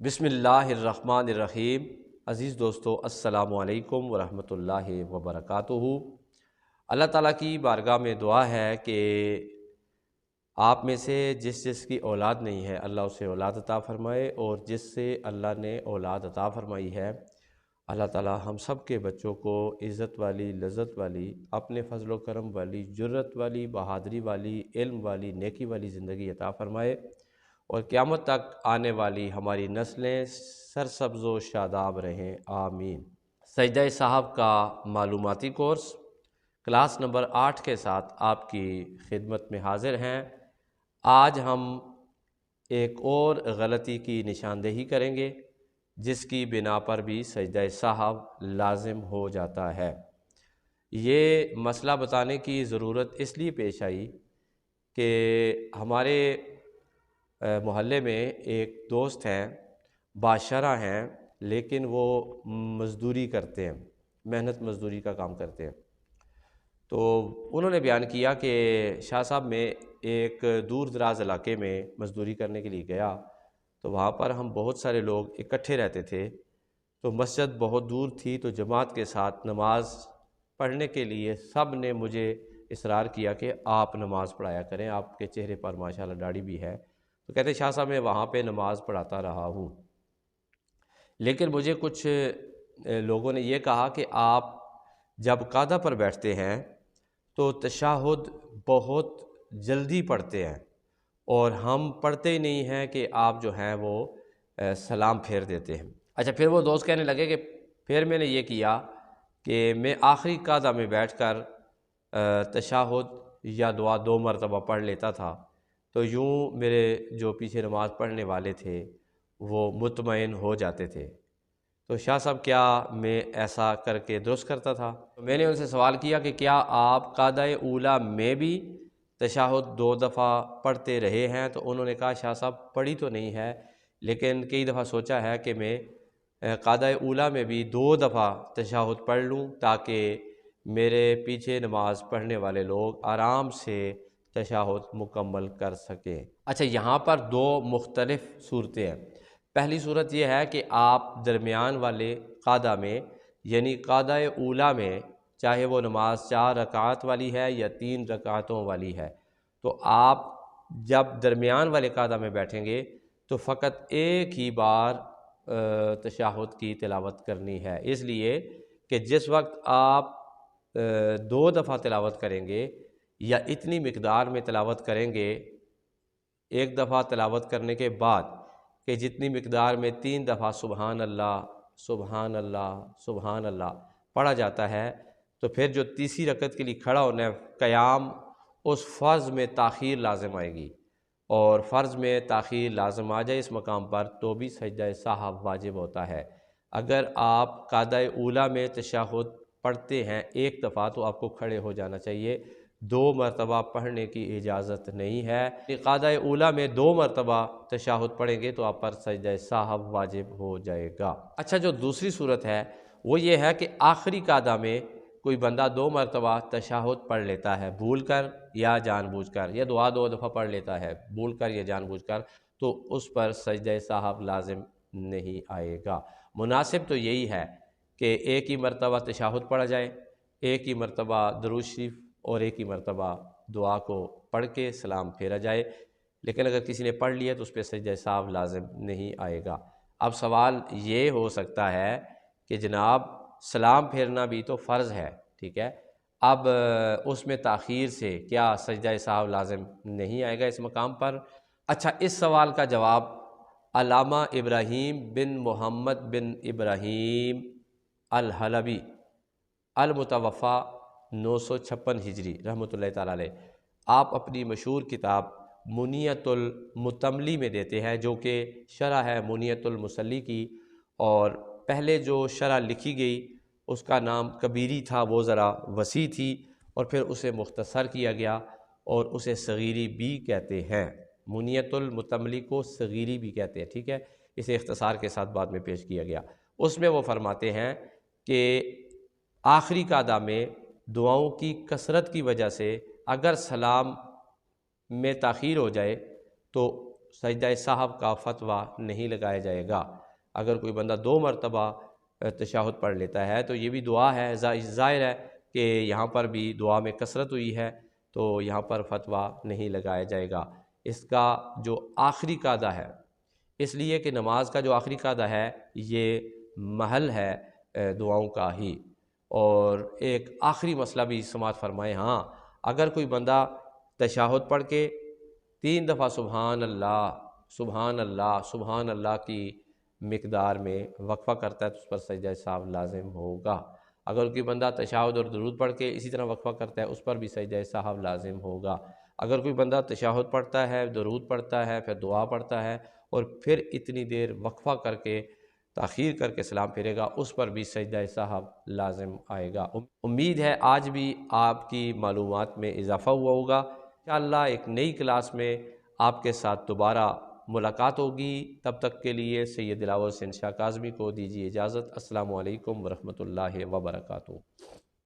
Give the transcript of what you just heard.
بسم اللہ الرحمن الرحیم۔ عزیز دوستو، السلام علیکم ورحمۃ اللہ وبرکاتہ۔ اللہ تعالیٰ کی بارگاہ میں دعا ہے کہ آپ میں سے جس کی اولاد نہیں ہے اللہ اسے اولاد عطا فرمائے، اور جس سے اللہ نے اولاد عطا فرمائی ہے اللہ تعالیٰ ہم سب کے بچوں کو عزت والی، لذت والی، اپنے فضل و کرم والی، جرت والی، بہادری والی، علم والی، نیکی والی زندگی عطا فرمائے، اور قیامت تک آنے والی ہماری نسلیں سرسبز و شاداب رہیں، آمین۔ سجدہ صاحب کا معلوماتی کورس کلاس نمبر 8 کے ساتھ آپ کی خدمت میں حاضر ہیں۔ آج ہم ایک اور غلطی کی نشاندہی کریں گے جس کی بنا پر بھی سجدہ صاحب لازم ہو جاتا ہے۔ یہ مسئلہ بتانے کی ضرورت اس لیے پیش آئی کہ ہمارے محلے میں ایک دوست ہیں، باشرہ ہیں، لیکن وہ مزدوری کرتے ہیں، محنت مزدوری کا کام کرتے ہیں۔ تو انہوں نے بیان کیا کہ شاہ صاحب میں ایک دور دراز علاقے میں مزدوری کرنے کے لیے گیا تو وہاں پر ہم بہت سارے لوگ اکٹھے رہتے تھے، تو مسجد بہت دور تھی، تو جماعت کے ساتھ نماز پڑھنے کے لیے سب نے مجھے اصرار کیا کہ آپ نماز پڑھایا کریں، آپ کے چہرے پر ماشاءاللہ داڑھی بھی ہے۔ تو کہتے شاہ صاحب میں وہاں پہ نماز پڑھاتا رہا ہوں، لیکن مجھے کچھ لوگوں نے یہ کہا کہ آپ جب قعدہ پر بیٹھتے ہیں تو تشہد بہت جلدی پڑھتے ہیں، اور ہم پڑھتے ہی نہیں ہیں کہ آپ جو ہیں وہ سلام پھیر دیتے ہیں۔ اچھا، پھر وہ دوست کہنے لگے کہ پھر میں نے یہ کیا کہ میں آخری قعدہ میں بیٹھ کر تشہد یا دعا 2 مرتبہ پڑھ لیتا تھا، تو یوں میرے جو پیچھے نماز پڑھنے والے تھے وہ مطمئن ہو جاتے تھے۔ تو شاہ صاحب کیا میں ایسا کر کے درست کرتا تھا؟ تو میں نے ان سے سوال کیا کہ کیا آپ قعدہ اولیٰ میں بھی تشہد 2 دفعہ پڑھتے رہے ہیں؟ تو انہوں نے کہا شاہ صاحب پڑھی تو نہیں ہے، لیکن کئی دفعہ سوچا ہے کہ میں قعدہ اولیٰ میں بھی 2 دفعہ تشہد پڑھ لوں تاکہ میرے پیچھے نماز پڑھنے والے لوگ آرام سے تشہد مکمل کر سکیں۔ اچھا، یہاں پر 2 مختلف صورتیں ہیں۔ پہلی صورت یہ ہے کہ آپ درمیان والے قعدہ میں، یعنی قعدہ اولیٰ میں، چاہے وہ نماز 4 رکعات والی ہے یا 3 رکعتوں والی ہے، تو آپ جب درمیان والے قعدہ میں بیٹھیں گے تو فقط ایک ہی بار تشہد کی تلاوت کرنی ہے، اس لیے کہ جس وقت آپ 2 دفعہ تلاوت کریں گے یا اتنی مقدار میں تلاوت کریں گے، ایک دفعہ تلاوت کرنے کے بعد کہ جتنی مقدار میں 3 دفعہ سبحان اللہ سبحان اللہ سبحان اللہ پڑھا جاتا ہے، تو پھر جو تیسری رکعت کے لیے کھڑا ہونا ہے قیام، اس فرض میں تاخیر لازم آئے گی، اور فرض میں تاخیر لازم آ جائے اس مقام پر تو بھی سجدہ صاحب واجب ہوتا ہے۔ اگر آپ قعدہ اولیٰ میں تشہد پڑھتے ہیں ایک دفعہ تو آپ کو کھڑے ہو جانا چاہیے، 2 مرتبہ پڑھنے کی اجازت نہیں ہے۔ قعدہ اولیٰ میں 2 مرتبہ تشہد پڑھیں گے تو آپ پر سجدہ صاحب واجب ہو جائے گا۔ اچھا، جو دوسری صورت ہے وہ یہ ہے کہ آخری قعدہ میں کوئی بندہ 2 مرتبہ تشہد پڑھ لیتا ہے بھول کر یا جان بوجھ کر، یا دعا 2 دفعہ پڑھ لیتا ہے بھول کر یا جان بوجھ کر، تو اس پر سجدہ صاحب لازم نہیں آئے گا۔ مناسب تو یہی ہے کہ ایک ہی مرتبہ تشہد پڑھا جائے، ایک ہی مرتبہ درود شریف اور ایک ہی مرتبہ دعا کو پڑھ کے سلام پھیرا جائے، لیکن اگر کسی نے پڑھ لیا تو اس پہ سجدہ صاحب لازم نہیں آئے گا۔ اب سوال یہ ہو سکتا ہے کہ جناب سلام پھیرنا بھی تو فرض ہے، ٹھیک ہے، اب اس میں تاخیر سے کیا سجدہ صاحب لازم نہیں آئے گا اس مقام پر؟ اچھا، اس سوال کا جواب علامہ ابراہیم بن محمد بن ابراہیم الحلبی المتوفیٰ 956 ہجری رحمۃ اللہ تعالیٰ علیہ، آپ اپنی مشہور کتاب منیۃ المتملی میں دیتے ہیں، جو کہ شرح ہے منیۃ المصلی کی، اور پہلے جو شرح لکھی گئی اس کا نام کبیری تھا، وہ ذرا وسیع تھی، اور پھر اسے مختصر کیا گیا اور اسے صغیری بھی کہتے ہیں۔ منیۃ المتملی کو صغیری بھی کہتے ہیں، ٹھیک ہے، اسے اختصار کے ساتھ بعد میں پیش کیا گیا۔ اس میں وہ فرماتے ہیں کہ آخری قعدہ میں دعاؤں کی کثرت کی وجہ سے اگر سلام میں تاخیر ہو جائے تو سجدہ صاحب کا فتویٰ نہیں لگایا جائے گا۔ اگر کوئی بندہ 2 مرتبہ تشہد پڑھ لیتا ہے تو یہ بھی دعا ہے، ظاہر ہے کہ یہاں پر بھی دعا میں کثرت ہوئی ہے تو یہاں پر فتویٰ نہیں لگایا جائے گا۔ اس کا جو آخری قاعدہ ہے، اس لیے کہ نماز کا جو آخری قاعدہ ہے یہ محل ہے دعاؤں کا ہی۔ اور ایک آخری مسئلہ بھی سماعت فرمائے، ہاں اگر کوئی بندہ تشہد پڑھ کے 3 دفعہ سبحان اللہ سبحان اللہ سبحان اللہ کی مقدار میں وقفہ کرتا ہے تو اس پر سجدہ سہو لازم ہوگا۔ اگر کوئی بندہ تشہد اور درود پڑھ کے اسی طرح وقفہ کرتا ہے اس پر بھی سجدہ سہو لازم ہوگا۔ اگر کوئی بندہ تشہد پڑھتا ہے، درود پڑھتا ہے، پھر دعا پڑھتا ہے اور پھر اتنی دیر وقفہ کر کے تاخیر کر کے سلام پھیرے گا، اس پر بھی سجدہ سہو لازم آئے گا۔ امید ہے آج بھی آپ کی معلومات میں اضافہ ہوا ہوگا۔ انشاءاللہ ایک نئی کلاس میں آپ کے ساتھ دوبارہ ملاقات ہوگی۔ تب تک کے لیے سید دلاور حسین شاہ کاظمی کو دیجیے اجازت۔ السلام علیکم ورحمۃ اللہ وبرکاتہ۔